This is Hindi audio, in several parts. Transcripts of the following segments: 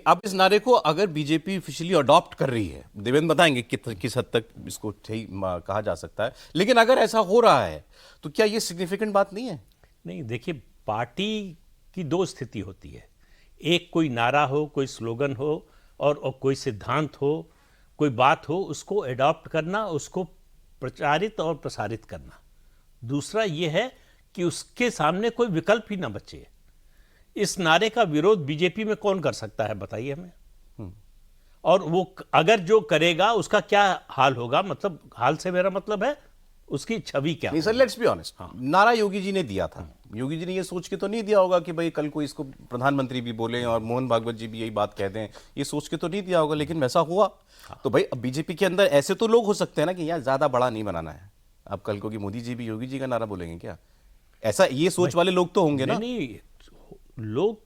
अब इस नारे को अगर बीजेपी ऑफिशियली अडॉप्ट कर रही है, देवेंद्र बताएंगे किस हद तक इसको सही कहा जा सकता है, लेकिन अगर ऐसा हो रहा है तो क्या ये सिग्निफिकेंट बात नहीं है? नहीं, देखिए, पार्टी की दो स्थिति होती है। एक कोई नारा हो, कोई स्लोगन हो और कोई सिद्धांत हो, कोई बात हो, उसको एडॉप्ट करना, उसको प्रचारित और प्रसारित करना। दूसरा ये है कि उसके सामने कोई विकल्प ही ना बचे। इस नारे का विरोध बीजेपी में कौन कर सकता है, बताइए हमें। और वो अगर जो करेगा उसका क्या हाल होगा, मतलब हाल से मेरा मतलब है उसकी छवि क्या। नहीं सर, लेट्स बी ऑनेस्ट, नारा योगी जी ने दिया था। योगी जी ने ये सोच के तो नहीं दिया होगा कि भाई कल को इसको प्रधानमंत्री भी बोले और मोहन भागवत जी भी यही बात कह दें, ये सोच के तो नहीं दिया होगा, लेकिन वैसा हुआ। तो भाई अब बीजेपी के अंदर ऐसे तो लोग हो सकते हैं ना कि यार ज्यादा बड़ा नहीं बनाना है, अब कल को कि मोदी जी भी योगी जी का नारा बोलेंगे क्या, ऐसा ये सोच वाले लोग तो होंगे ना। नहीं, लोग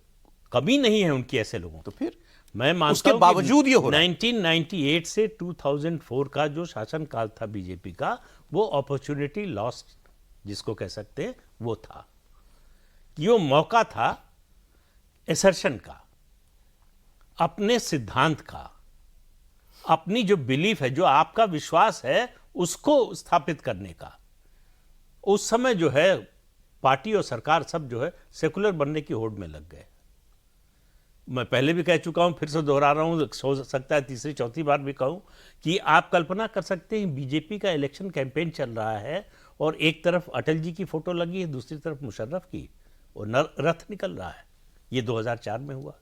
कमी नहीं है उनकी, ऐसे लोगों। तो फिर मैं मानता उसके हूं कि बावजूद ये हो रहा है। 1998 से 2004 का जो शासनकाल था बीजेपी का, वो अपॉर्चुनिटी लॉस्ट जिसको कह सकते हैं वो था, कि वो मौका था एसर्शन का, अपने सिद्धांत का, अपनी जो बिलीफ है, जो आपका विश्वास है, उसको स्थापित करने का। उस समय जो है पार्टी और सरकार सब जो है सेकुलर बनने की होड़ में लग गए। मैं पहले भी कह चुका हूं, फिर से दोहरा रहा हूं, हो सकता है तीसरी चौथी बार भी कहूं, कि आप कल्पना कर सकते हैं बीजेपी का इलेक्शन कैंपेन चल रहा है और एक तरफ अटल जी की फोटो लगी है, दूसरी तरफ मुशर्रफ की, और रथ निकल रहा है। ये 2004 में हुआ।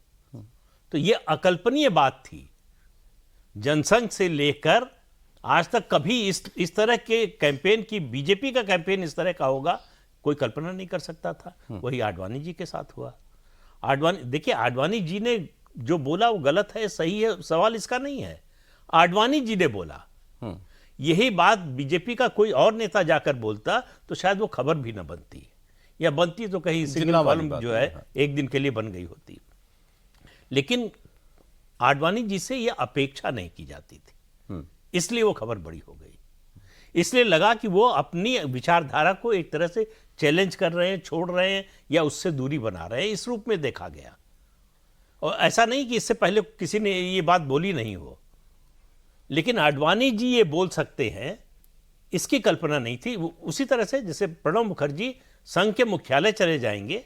तो ये अकल्पनीय बात थी। जनसंघ से लेकर आज तक कभी इस तरह के कैंपेन की, बीजेपी का कैंपेन इस तरह का होगा कोई कल्पना नहीं कर सकता था। वही आडवाणी जी के साथ हुआ। आडवाणी, देखिए, आडवाणी जी ने जो बोला वो गलत है सही है, सवाल इसका नहीं है। आडवाणी जी ने बोला, यही बात बीजेपी का कोई और नेता जाकर बोलता तो शायद वो खबर भी ना बनती, या बनती तो कहीं सिंगल कॉलम जो है एक दिन के लिए बन गई होती। लेकिन आडवाणी जी से यह अपेक्षा नहीं की जाती थी, इसलिए वो खबर बड़ी हो गई। इसलिए लगा कि वो अपनी विचारधारा को एक तरह से चैलेंज कर रहे हैं, छोड़ रहे हैं, या उससे दूरी बना रहे हैं, इस रूप में देखा गया। और ऐसा नहीं कि इससे पहले किसी ने ये बात बोली नहीं हो, लेकिन आडवाणी जी ये बोल सकते हैं, इसकी कल्पना नहीं थी। उसी तरह से जैसे प्रणब मुखर्जी संघ के मुख्यालय चले जाएंगे,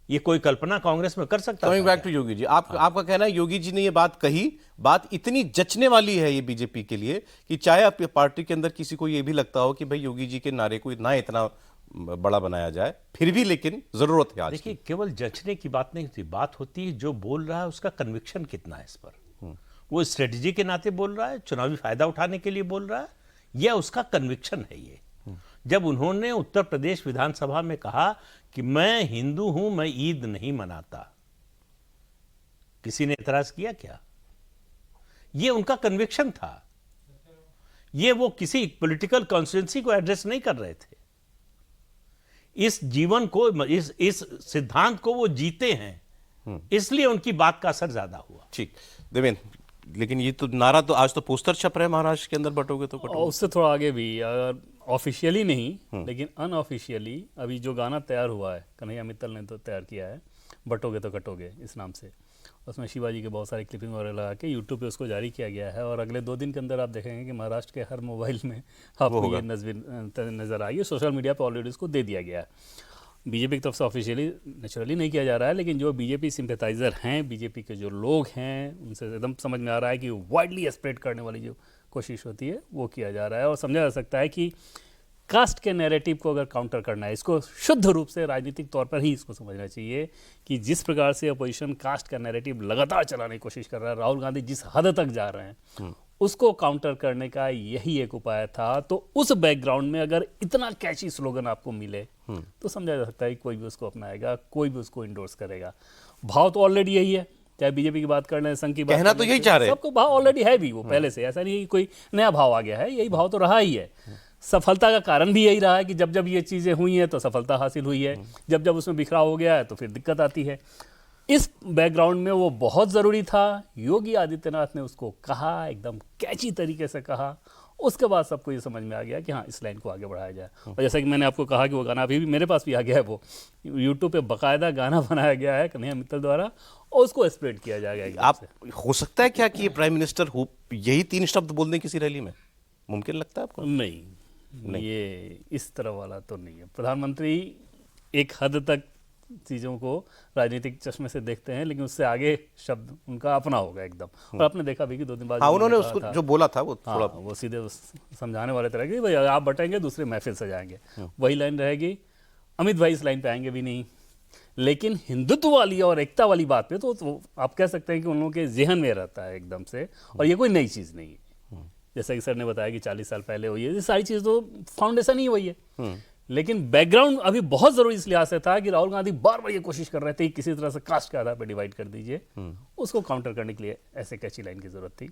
ये कोई कल्पना कांग्रेस में कर सकता है? Coming back to Yogi ji, आपका कहना है योगी जी ने ये बात कही, बात इतनी जचने वाली है ये बीजेपी के लिए कि चाहे आपकी पार्टी के अंदर किसी को ये भी लगता हो कि भाई योगी जी के नारे को ना इतना बड़ा बनाया जाए, फिर भी लेकिन जरूरत है आज। देखिए, केवल जचने की बात नहीं होती, बात होती है जो बोल रहा है उसका कन्विक्शन कितना है इस पर। वो स्ट्रेटजी के नाते बोल रहा है, चुनावी फायदा उठाने के लिए बोल रहा है, या उसका कन्विक्शन है ये। जब उन्होंने उत्तर प्रदेश विधानसभा में कहा कि मैं हिंदू हूं, मैं ईद नहीं मनाता, किसी ने एतराज किया क्या? ये उनका कन्विक्शन था। ये वो किसी पॉलिटिकल कॉन्स्टिट्यूएंसी को एड्रेस नहीं कर रहे थे। इस जीवन को, इस सिद्धांत को वो जीते हैं, इसलिए उनकी बात का असर ज्यादा हुआ। ठीक देवेंद्र, लेकिन ये तो नारा तो आज तो पोस्टर छप रहे हैं महाराष्ट्र के अंदर, बटोगे तो कटोगे। उससे थोड़ा आगे भी, ऑफिशियली नहीं लेकिन अनऑफिशियली अभी जो गाना तैयार हुआ है, कन्हैया मित्तल ने तो तैयार किया है, बटोगे तो कटोगे इस नाम से। उसमें शिवाजी के बहुत सारे क्लिपिंग वगैरह लगा के यूट्यूब पे उसको जारी किया गया है, और अगले 2 दिन के अंदर आप देखेंगे कि महाराष्ट्र के हर मोबाइल में आपको ये नज़र आएगी। सोशल मीडिया पर ऑलरेडी उसको दे दिया गया है। बीजेपी की तरफ से ऑफिशियली नेचुरली नहीं किया जा रहा है, लेकिन जो बीजेपी सिंपैथाइज़र हैं, बीजेपी के जो लोग हैं, उनसे एकदम समझ में आ रहा है कि वाइडली स्प्रेड करने वाली जो कोशिश होती है वो किया जा रहा है। और समझा जा सकता है कि कास्ट के नैरेटिव को अगर काउंटर करना है, इसको शुद्ध रूप से राजनीतिक तौर पर ही इसको समझना चाहिए कि जिस प्रकार से अपोजिशन कास्ट का नैरेटिव लगातार चलाने की कोशिश कर रहा है, राहुल गांधी जिस हद तक जा रहे हैं, उसको काउंटर करने का यही एक उपाय था। तो उस बैकग्राउंड में अगर इतना कैची स्लोगन आपको मिले तो समझा जा सकता है कि कोई भी उसको अपनाएगा, कोई भी उसको इंडोर्स करेगा। भाव तो ऑलरेडी यही है, चाहे बीजेपी की बात कर लें, संघ की बात, कहना तो यही चाह रहे हैं, सबको भाव ऑलरेडी है भी, वो पहले से, ऐसा नहीं है कि कोई नया भाव आ गया है, यही भाव तो रहा ही है। सफलता का कारण भी यही रहा है कि जब जब ये चीज़ें हुई हैं तो सफलता हासिल हुई है, जब जब उसमें बिखराव हो गया है तो फिर दिक्कत आती है। इस बैकग्राउंड में वो बहुत ज़रूरी था। योगी आदित्यनाथ ने उसको कहा, एकदम कैची तरीके से कहा, उसके बाद सबको ये समझ में आ गया कि हाँ इस लाइन को आगे बढ़ाया जाए। और जैसा कि मैंने आपको कहा कि वो गाना अभी भी मेरे पास भी आ गया है, वो यूट्यूब पे बाकायदा गाना बनाया गया है कन्हैया मित्तल द्वारा और उसको स्प्रेड किया जाएगा एकदम आप से। हो सकता है क्या कि ये प्राइम मिनिस्टर हो यही 3 शब्द बोल दें किसी रैली में? मुमकिन लगता है आपको? नहीं, ये इस तरह वाला तो नहीं है। प्रधानमंत्री एक हद तक चीज़ों को राजनीतिक चश्मे से देखते हैं, लेकिन उससे आगे शब्द उनका अपना होगा एकदम। और आपने देखा भी कि 2 दिन बाद हाँ, जो उन्होंने कहा उसको था, जो बोला था वो हाँ, थोड़ा वो सीधे समझाने वाले तरह की, भाई आप बटेंगे दूसरे महफिल से जाएंगे, वही लाइन रहेगी। अमित भाई इस लाइन पे आएंगे भी नहीं, लेकिन हिंदुत्व वाली और एकता वाली बात पे तो आप कह सकते हैं कि उन लोगों के जहन में रहता है एकदम से, और ये कोई नई चीज़ नहीं है। जैसा कि सर ने बताया कि 40 साल पहले हुई है, ये सारी चीज़ तो फाउंडेशन ही वही है, लेकिन बैकग्राउंड अभी बहुत ज़रूरी इस लिहाज से था कि राहुल गांधी बार बार ये कोशिश कर रहे थे कि किसी तरह से कास्ट के आधार पर डिवाइड कर दीजिए, उसको काउंटर करने के लिए ऐसे कैची लाइन की जरूरत थी।